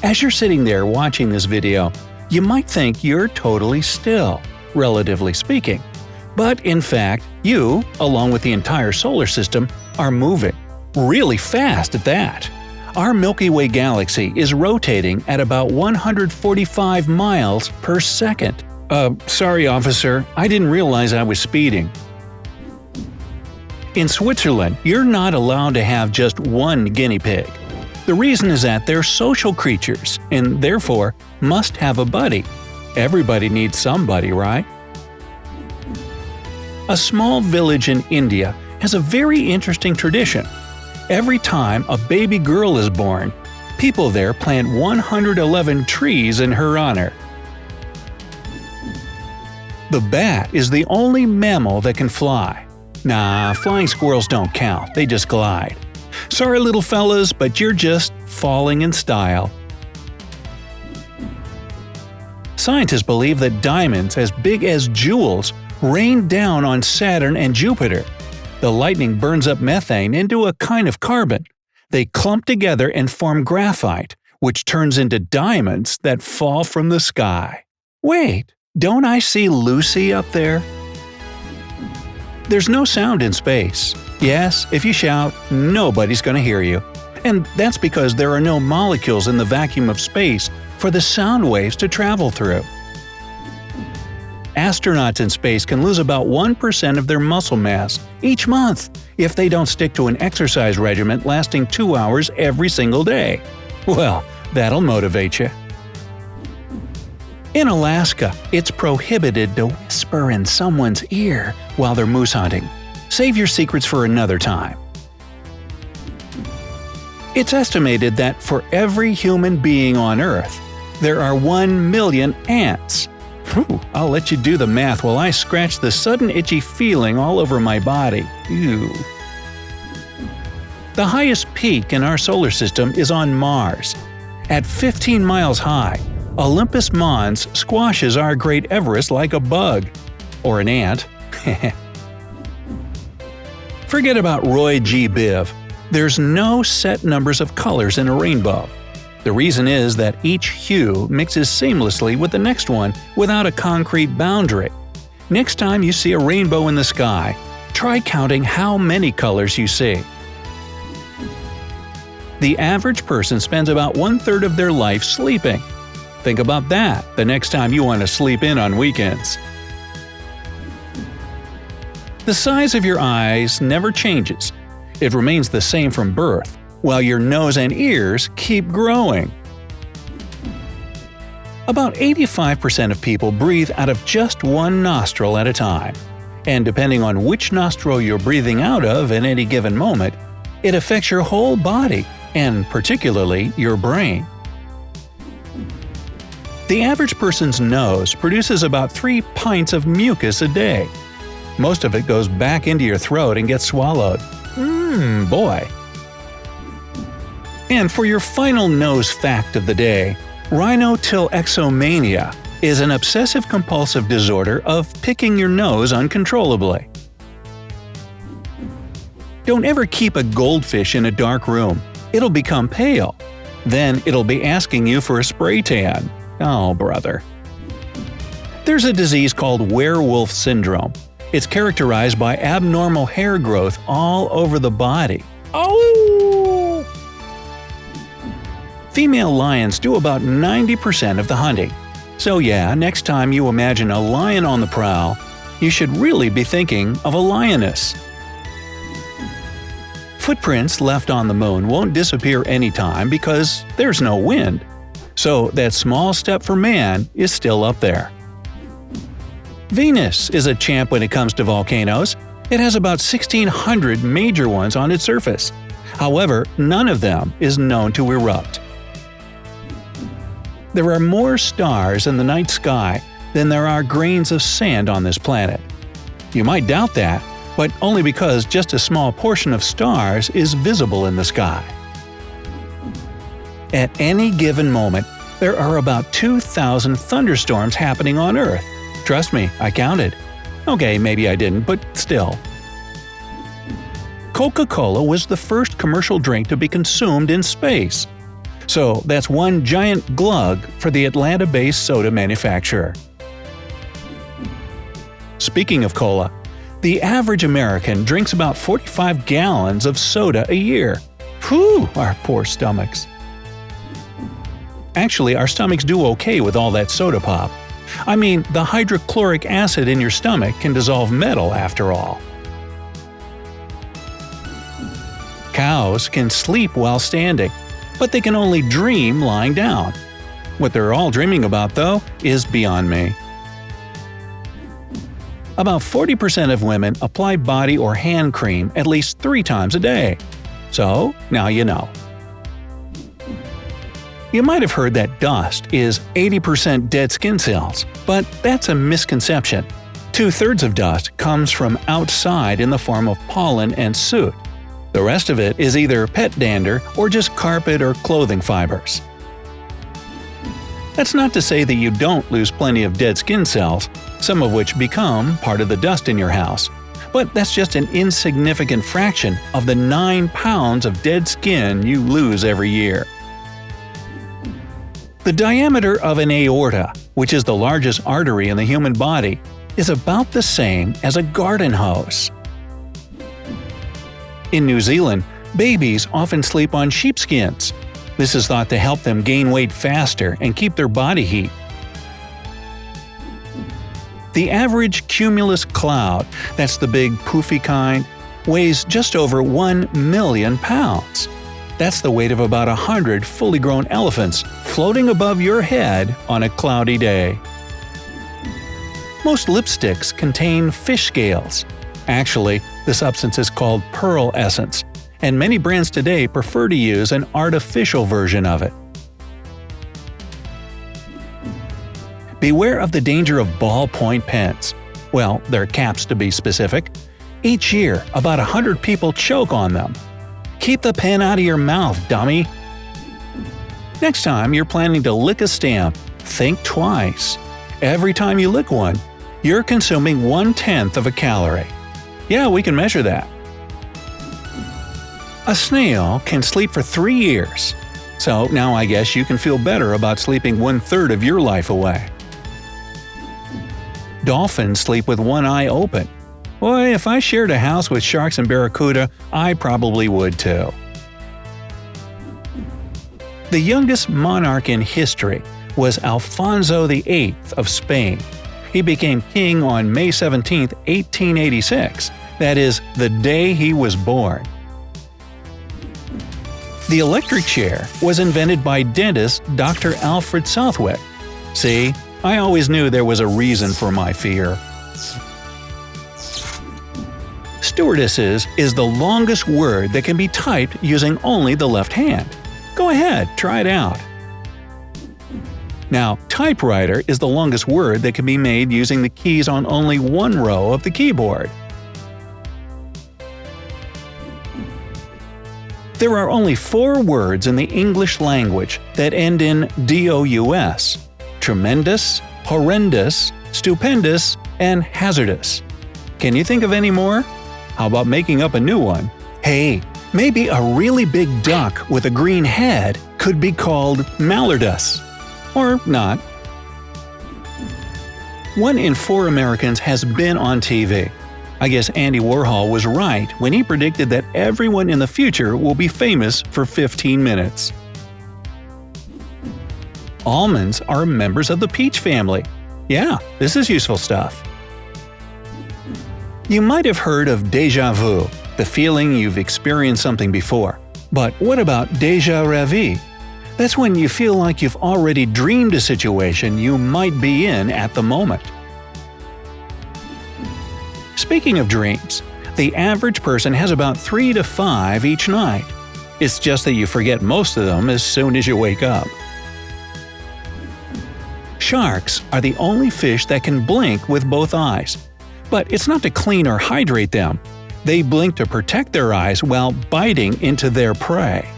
As you're sitting there watching this video, you might think you're totally still, relatively speaking. But in fact, you, along with the entire solar system, are moving. Really fast at that. Our Milky Way galaxy is rotating at about 145 miles per second. Sorry officer, I didn't realize I was speeding. In Switzerland, you're not allowed to have just one guinea pig. The reason is that they're social creatures, and therefore must have a buddy. Everybody needs somebody, right? A small village in India has a very interesting tradition. Every time a baby girl is born, people there plant 111 trees in her honor. The bat is the only mammal that can fly. Nah, flying squirrels don't count, they just glide. Sorry little fellas, but you're just falling in style. Scientists believe that diamonds as big as jewels rain down on Saturn and Jupiter. The lightning burns up methane into a kind of carbon. They clump together and form graphite, which turns into diamonds that fall from the sky. Wait, don't I see Lucy up there? There's no sound in space. Yes, if you shout, nobody's going to hear you. And that's because there are no molecules in the vacuum of space for the sound waves to travel through. Astronauts in space can lose about 1% of their muscle mass each month if they don't stick to an exercise regimen lasting 2 hours every single day. Well, that'll motivate you. In Alaska, it's prohibited to whisper in someone's ear while they're moose hunting. Save your secrets for another time. It's estimated that for every human being on Earth, there are 1 million ants. Whew, I'll let you do the math while I scratch the sudden itchy feeling all over my body. Ew. The highest peak in our solar system is on Mars. At 15 miles high, Olympus Mons squashes our Great Everest like a bug. Or an ant. Forget about Roy G. Biv. There's no set numbers of colors in a rainbow. The reason is that each hue mixes seamlessly with the next one without a concrete boundary. Next time you see a rainbow in the sky, try counting how many colors you see. The average person spends about 1/3 of their life sleeping. Think about that the next time you want to sleep in on weekends. The size of your eyes never changes. It remains the same from birth, while your nose and ears keep growing. About 85% of people breathe out of just one nostril at a time. And depending on which nostril you're breathing out of at any given moment, it affects your whole body, and particularly your brain. The average person's nose produces about 3 pints of mucus a day. Most of it goes back into your throat and gets swallowed. Boy. And for your final nose fact of the day, rhinotilexomania is an obsessive-compulsive disorder of picking your nose uncontrollably. Don't ever keep a goldfish in a dark room. It'll become pale. Then it'll be asking you for a spray tan. Oh, brother. There's a disease called werewolf syndrome. It's characterized by abnormal hair growth all over the body. Oh! Female lions do about 90% of the hunting. So yeah, next time you imagine a lion on the prowl, you should really be thinking of a lioness. Footprints left on the moon won't disappear anytime because there's no wind. So that small step for man is still up there. Venus is a champ when it comes to volcanoes. It has about 1,600 major ones on its surface. However, none of them is known to erupt. There are more stars in the night sky than there are grains of sand on this planet. You might doubt that, but only because just a small portion of stars is visible in the sky. At any given moment, there are about 2,000 thunderstorms happening on Earth. Trust me, I counted. Okay, maybe I didn't, but still. Coca-Cola was the first commercial drink to be consumed in space. So that's one giant glug for the Atlanta-based soda manufacturer. Speaking of cola, the average American drinks about 45 gallons of soda a year. Whew, our poor stomachs. Actually, our stomachs do okay with all that soda pop. I mean, the hydrochloric acid in your stomach can dissolve metal after all. Cows can sleep while standing, but they can only dream lying down. What they're all dreaming about, though, is beyond me. About 40% of women apply body or hand cream at least 3 times a day. So, now you know. You might have heard that dust is 80% dead skin cells, but that's a misconception. 2/3 of dust comes from outside in the form of pollen and soot. The rest of it is either pet dander or just carpet or clothing fibers. That's not to say that you don't lose plenty of dead skin cells, some of which become part of the dust in your house. But that's just an insignificant fraction of the 9 pounds of dead skin you lose every year. The diameter of an aorta, which is the largest artery in the human body, is about the same as a garden hose. In New Zealand, babies often sleep on sheepskins. This is thought to help them gain weight faster and keep their body heat. The average cumulus cloud, that's the big poofy kind, weighs just over 1 million pounds. That's the weight of about 100 fully grown elephants floating above your head on a cloudy day. Most lipsticks contain fish scales. Actually, the substance is called pearl essence, and many brands today prefer to use an artificial version of it. Beware of the danger of ballpoint pens. Well, they're caps to be specific. Each year, about 100 people choke on them. Keep the pen out of your mouth, dummy! Next time you're planning to lick a stamp, think twice. Every time you lick one, you're consuming 1/10 of a calorie. Yeah, we can measure that. A snail can sleep for 3 years. So now I guess you can feel better about sleeping 1/3 of your life away. Dolphins sleep with one eye open. Boy, if I shared a house with sharks and barracuda, I probably would too. The youngest monarch in history was Alfonso VIII of Spain. He became king on May 17, 1886. That is, the day he was born. The electric chair was invented by dentist Dr. Alfred Southwick. See, I always knew there was a reason for my fear. Stewardesses is the longest word that can be typed using only the left hand. Go ahead, try it out. Now, typewriter is the longest word that can be made using the keys on only one row of the keyboard. There are only 4 words in the English language that end in DOUS: tremendous, horrendous, stupendous, and hazardous. Can you think of any more? How about making up a new one? Hey, maybe a really big duck with a green head could be called mallardus. Or not. 1 in 4 Americans has been on TV. I guess Andy Warhol was right when he predicted that everyone in the future will be famous for 15 minutes. Almonds are members of the peach family. Yeah, this is useful stuff. You might have heard of déjà vu, the feeling you've experienced something before. But what about déjà vu? That's when you feel like you've already dreamed a situation you might be in at the moment. Speaking of dreams, the average person has about 3 to 5 each night. It's just that you forget most of them as soon as you wake up. Sharks are the only fish that can blink with both eyes. But it's not to clean or hydrate them. They blink to protect their eyes while biting into their prey.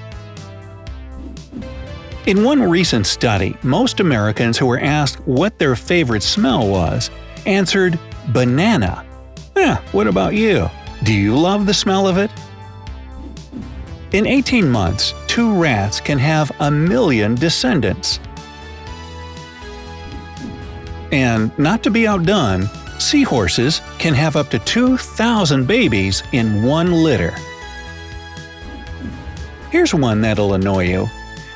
In one recent study, most Americans who were asked what their favorite smell was answered banana. What about you? Do you love the smell of it? In 18 months, 2 rats can have 1,000,000 descendants. And not to be outdone, seahorses can have up to 2,000 babies in one litter. Here's one that'll annoy you.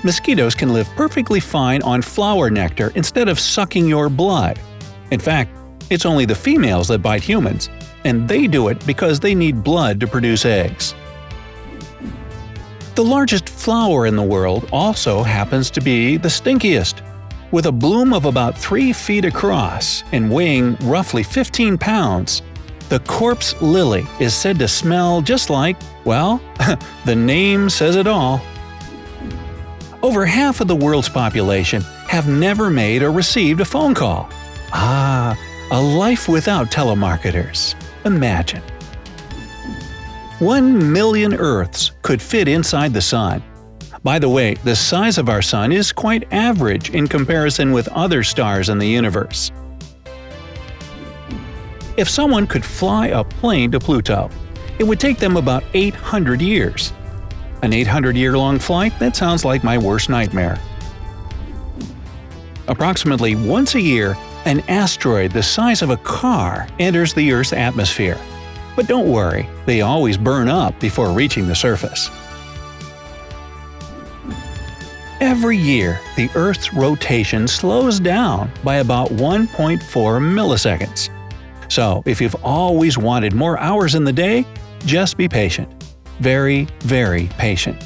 Mosquitoes can live perfectly fine on flower nectar instead of sucking your blood. In fact, it's only the females that bite humans, and they do it because they need blood to produce eggs. The largest flower in the world also happens to be the stinkiest. With a bloom of about 3 feet across and weighing roughly 15 pounds, the corpse lily is said to smell just like, well, the name says it all. Over half of the world's population have never made or received a phone call. Ah, a life without telemarketers. Imagine. 1,000,000 Earths could fit inside the Sun. By the way, the size of our Sun is quite average in comparison with other stars in the universe. If someone could fly a plane to Pluto, it would take them about 800 years. An 800-year-long flight? That sounds like my worst nightmare. Approximately once a year, an asteroid the size of a car enters the Earth's atmosphere. But don't worry, they always burn up before reaching the surface. Every year, the Earth's rotation slows down by about 1.4 milliseconds. So, if you've always wanted more hours in the day, just be patient. Very, very patient.